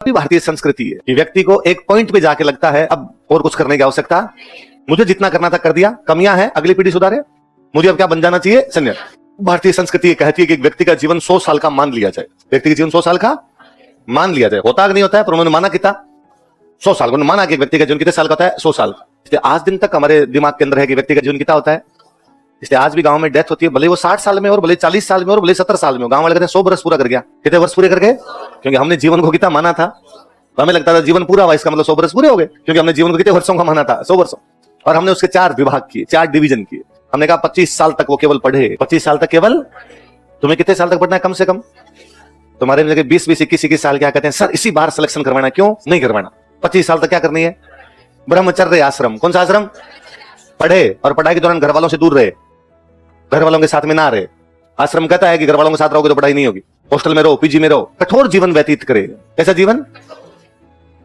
अभी भारतीय संस्कृति है कि व्यक्ति को एक पॉइंट पे जाके लगता है अब और कुछ करने की आवश्यकता, मुझे जितना करना था कर दिया, कमियां हैं अगली पीढ़ी सुधारे, मुझे अब क्या बन जाना चाहिए संन्यास। भारतीय संस्कृति कहती है कि एक व्यक्ति का जीवन 100 साल का मान लिया जाए, व्यक्ति का जीवन 100 साल का मान लिया जाए। होता कि नहीं होता है, पर उन्होंने माना कितना 100 साल, उन्होंने माना कि व्यक्ति का जीवन कितने साल का होता है 100 साल। इसलिए आज दिन तक हमारे दिमाग के अंदर है कि व्यक्ति का जीवन कितना होता है। इसलिए आज भी गांव में डेथ होती है, भले वो 60 साल में और भले 40 साल में और भले 70 साल में, गांव वाले कहते हैं 100 वर्ष पूरा कर गया। कितने वर्ष पूरे कर गए? क्योंकि हमने जीवन को कितना माना था, तो हमें लगता था जीवन पूरा हुआ, इसका मतलब 100 वर्ष पूरे हो गए, क्योंकि हमने जीवन को कितने वर्षों का माना था 100 वर्षों। और हमने उसके 4 विभाग किए, 4 डिवीजन किए। हमने कहा 25 साल तक वो केवल पढ़े, 25 साल तक केवल। तुम्हें कितने साल तक पढ़ना है कम से कम? तुम्हारे में 20 21 साल क्या कहते हैं सर इसी बार सिलेक्शन करवाना, क्यों नहीं करवाना? 25 साल तक क्या करनी है? ब्रह्मचर्य आश्रम। कौन सा आश्रम? पढ़े और पढ़ाई के दौरान घर वालों से दूर रहे, घर वालों के साथ में ना रहे। आश्रम कहता है कि घर वालों के साथ रहोगे तो पढ़ाई नहीं होगी, हॉस्टल में रहो, पीजी में रहो, कठोर जीवन व्यतीत करे। कैसा जीवन?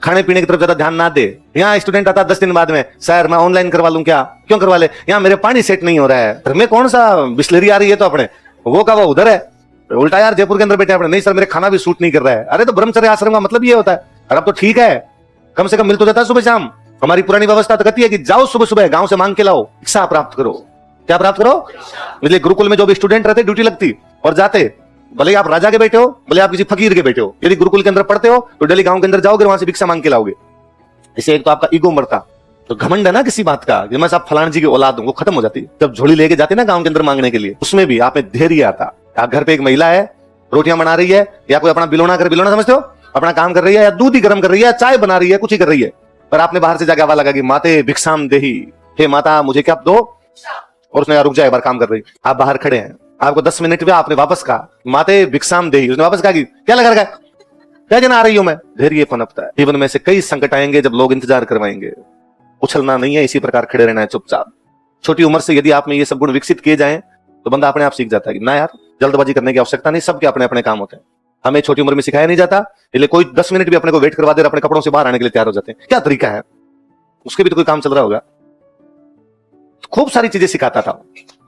खाने पीने की तरफ ज्यादा ध्यान ना दे। यहाँ स्टूडेंट आता 10 दिन बाद में, सर मैं ऑनलाइन करवा लूं क्या? क्यों करवा ले? यहाँ मेरे पानी सेट नहीं हो रहा है। घर में कौन सा बिस्लरी आ रही है तो अपने वो का वो उधर है, उल्टा यार जयपुर के अंदर बैठे अपने, नहीं सर मेरे खाना भी सूट नहीं कर रहा है। अरे तो ब्रह्मचर्य आश्रम का मतलब ये होता है। और अब तो ठीक है, कम से कम मिल तो जाता है सुबह शाम। हमारी पुरानी व्यवस्था तो कहती है कि जाओ सुबह सुबह गांव से मांग के लाओ, शिक्षा प्राप्त करो। क्या प्राप्त करो? इसलिए गुरुकुल में जो भी स्टूडेंट रहते ड्यूटी लगती और जाते, भले आप राजा के बेटे हो, भले आप किसी फकीर के बेटे हो, यदि गुरुकुल के अंदर पढ़ते हो तो डेली गांव के अंदर जाओगे, वहां से भिक्षा मांग के लाओगे। इससे एक तो आपका ईगो मरता, तो घमंड है ना किसी बात का कि मैं साहब फलान जी की औलाद हूं, वो खत्म हो जाती। जब झोली लेके जाते ना गांव के अंदर मांगने के लिए, उसमें भी आप में धैर्य आता। आप घर पे एक महिला है, रोटियां बना रही है, या कोई अपना बिलोना कर, बिलोना समझते हो, अपना काम कर रही है, या दूध ही गर्म कर रही है, चाय बना रही है, कुछ ही कर रही है, पर आपने बाहर से जाके आवाज लगा कि माते भिक्षाम देही, हे माता मुझे क्या दो, और उसने रुक जाए, बार काम कर रही। आप बाहर खड़े हैं, आपको 10 मिनट में आपने वापस कहा माते भिक्षाम देही, उसने वापस कहा कि क्या लगा रखा है, क्या जना आ रही हूं मैं। धैर्य पनपता है। जीवन में से कई संकट आएंगे जब लोग इंतजार करवाएंगे, उछलना नहीं है, इसी प्रकार खड़े रहना है चुपचाप। छोटी उम्र से यदि आप में ये सब गुण विकसित किए जाएं तो बंदा अपने आप सीख जाता है कि ना यार जल्दबाजी करने की आवश्यकता नहीं, सबके अपने अपने काम होते हैं। हमें छोटी उम्र में सिखाया नहीं जाता, इसलिए कोई 10 मिनट भी अपने को वेट करवा दे, अपने कपड़ों से बाहर आने के लिए तैयार हो जाते हैं। क्या तरीका है? उसके भी तो कोई काम चल रहा होगा। खूब सारी चीजें सिखाता था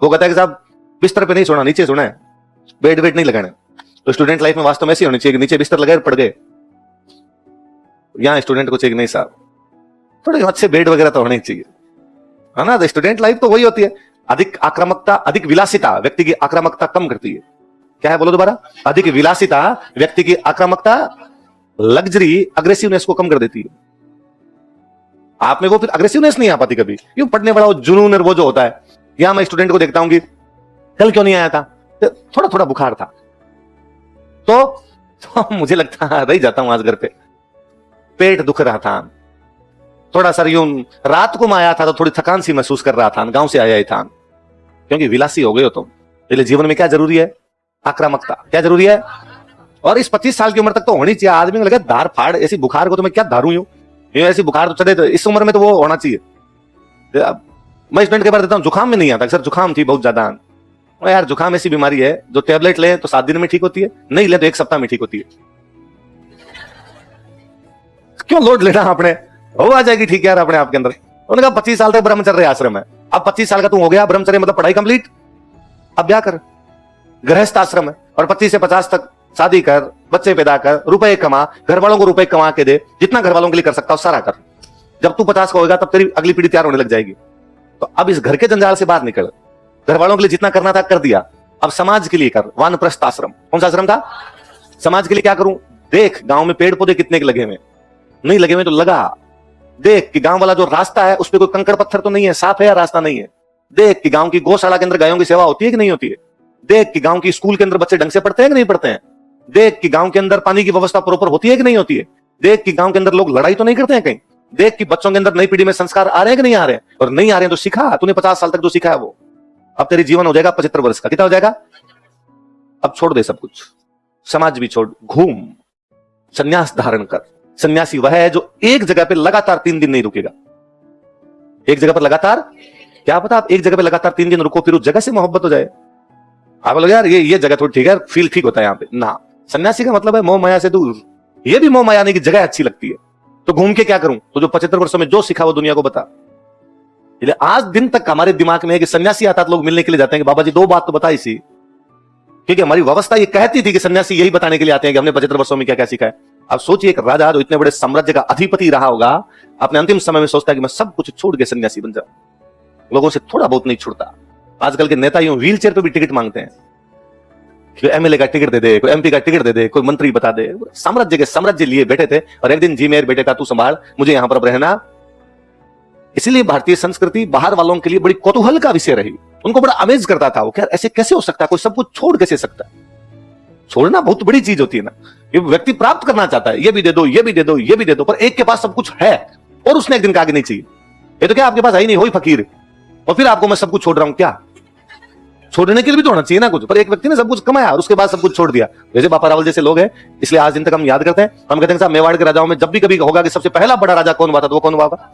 वो। कहता है कि साहब बिस्तर पे नहीं सोना, नीचे सोना है, बेड वेट नहीं लगाना। तो स्टूडेंट लाइफ में वास्तव में ऐसी होनी चाहिए कि नीचे बिस्तर लगाए पड़ गए। यहाँ स्टूडेंट को चाहिए नहीं साहब थोड़े अच्छे बेड वगैरह तो होने चाहिए, है ना। तो स्टूडेंट लाइफ तो वही होती है। अधिक आक्रामकता, अधिक विलासिता व्यक्ति की आक्रामकता कम करती है। क्या है बोलो दोबारा? अधिक विलासिता व्यक्ति की आक्रामकता, लग्जरी अग्रेसिवनेस को कम कर देती है। आप में वो फिर अग्रेसिवनेस नहीं आ पाती कभी, क्यों? पढ़ने वाला वो जुनून और वो जो होता है। यहां मैं स्टूडेंट को देखता हूं कि कल क्यों नहीं आया था, थोड़ा थोड़ा बुखार था, तो मुझे लगता रह जाता हूं आज घर पे, पेट दुख रहा था, थोड़ा सा यूं रात को मैं आया था तो थोड़ी थकान सी महसूस कर रहा था, गांव से आया ही था। क्योंकि विलासी हो गए हो तुम। इसलिए जीवन में क्या जरूरी है? आक्रामकता। क्या जरूरी है? और इस 25 साल की उम्र तक तो होनी चाहिए। आदमी को लगे धार फाड़, ऐसी बुखार को तो मैं क्या धारू हूं, ऐसी बुखार तो चले, तो इस उम्र में तो वो होना चाहिए। मैं स्टूडेंट के बारे देता हूं, जुकाम में नहीं आता सर, जुकाम थी बहुत ज्यादा। यार जुकाम ऐसी बीमारी है जो टेबलेट ले तो 7 दिन में ठीक होती है, नहीं ले तो 1 सप्ताह में ठीक होती है। क्यों लोड लेना आपने, हो आ जाएगी ठीक यार अपने आप के अंदर। उन्होंने कहा 25 साल तक ब्रह्मचर्य आश्रम है। अब 25 साल का तू हो गया, ब्रह्मचर्य मतलब पढ़ाई कंप्लीट, अब क्या कर, गृहस्थ आश्रम है। और 25 से 50 तक शादी कर, बच्चे पैदा कर, रुपए कमा, घर वालों को रुपए कमा के दे, जितना घर वालों के लिए कर सकता हो सारा कर। जब तू 50 का होगा तब तेरी अगली पीढ़ी तैयार होने लग जाएगी। तो अब इस घर के जंजाल से बाहर निकल, घर वालों के लिए जितना करना था कर दिया, अब समाज के लिए कर। वानप्रस्थ आश्रम। कौन सा आश्रम था? समाज के लिए क्या करूं? देख गांव में पेड़ पौधे कितने लगे हुए, नहीं लगे हुए तो लगा। देख कि गांव वाला जो रास्ता है उस पर कोई कंकड़ पत्थर तो नहीं है, साफ है या रास्ता नहीं है। देख कि गांव की गौशाला के अंदर गायों की सेवा होती है कि नहीं होती है। देख कि गांव की स्कूल के अंदर बच्चे ढंग से पढ़ते हैं कि नहीं पढ़ते हैं। देख कि गांव के अंदर पानी की व्यवस्था प्रॉपर होती है कि नहीं होती है। देख कि गांव के अंदर लोग लड़ाई तो नहीं करते हैं कहीं। देख कि बच्चों के अंदर नई पीढ़ी में संस्कार आ रहे हैं कि नहीं आ रहे हैं, और नहीं आ रहे हैं तो सिखा। तूने 50 साल तक जो सीखा है वो, अब तेरी जीवन हो जाएगा 75 वर्ष का। कितना हो जाएगा? अब छोड़ दे सब कुछ, समाज भी छोड़, घूम, संन्यास धारण कर। सन्यासी वह है जो एक जगह पे लगातार 3 दिन नहीं रुकेगा। एक जगह पर लगातार, क्या पता आप एक जगह पे लगातार 3 दिन रुको, फिर उस जगह से मोहब्बत हो जाए। आप बोलोगे यार ये जगह थोड़ी ठीक है, फील ठीक होता है यहाँ पे ना। सन्यासी का मतलब है मोह माया से दूर। ये भी मोह माया नहीं की जगह अच्छी लगती है तो घूम के क्या करूं, तो जो 75 वर्षों में जो सीखा वो दुनिया को बता। इसलिए आज दिन तक हमारे दिमाग में है कि सन्यासी आता तो लोग मिलने के लिए जाते हैं कि बाबा जी 2 बात तो बताई सी, क्योंकि हमारी व्यवस्था ये कहती थी कि सन्यासी यही बताने के लिए आते हैं कि हमने 75 वर्षों में क्या क्या सीखा है। अब सोचिए एक राजा जो इतने बड़े साम्राज्य का अधिपति रहा होगा, अपने अंतिम समय में सोचता है कि मैं सब कुछ छोड़ के सन्यासी बन जाऊं। लोगों से थोड़ा बहुत नहीं छूटता। आजकल के नेता यूं व्हील चेयर पे भी टिकट मांगते हैं, कोई एमएलए का टिकट दे दे, कोई एमपी का टिकट दे दे, कोई मंत्री बता दे। साम्राज्य के साम्राज्य लिए बैठे थे और एक दिन जी मेरे बेटे का तू संभाल, मुझे यहां पर रहना। इसीलिए भारतीय संस्कृति बाहर वालों के लिए बड़ी कौतूहल का विषय रही। उनको बड़ा अमेज करता था वो, क्या ऐसे कैसे हो सकता है, कोई सब कुछ छोड़ कैसे सकता है। छोड़ना बहुत बड़ी चीज होती है ना। ये व्यक्ति प्राप्त करना चाहता है, ये भी दे दो, ये भी दे दो, ये भी दे दो, पर एक के पास सब कुछ है और उसने एक दिन कहा कि नहीं चाहिए। ये तो क्या आपके पास है ही नहीं, हो ही फकीर, और फिर आपको मैं सब कुछ छोड़ रहा हूं। क्या छोड़ने के लिए भी तो होना चाहिए ना कुछ। पर एक व्यक्ति ने सब कुछ कमाया और उसके बाद सब कुछ छोड़ दिया। जैसे बापा रावल जैसे लोग हैं, इसलिए आज दिन तक हम याद करते हैं। हम कहते हैं साहब मेवाड़ के राजाओं में जब भी कभी होगा कि सबसे पहला बड़ा राजा कौन हुआ था, तो वो कौन हुआ होगा?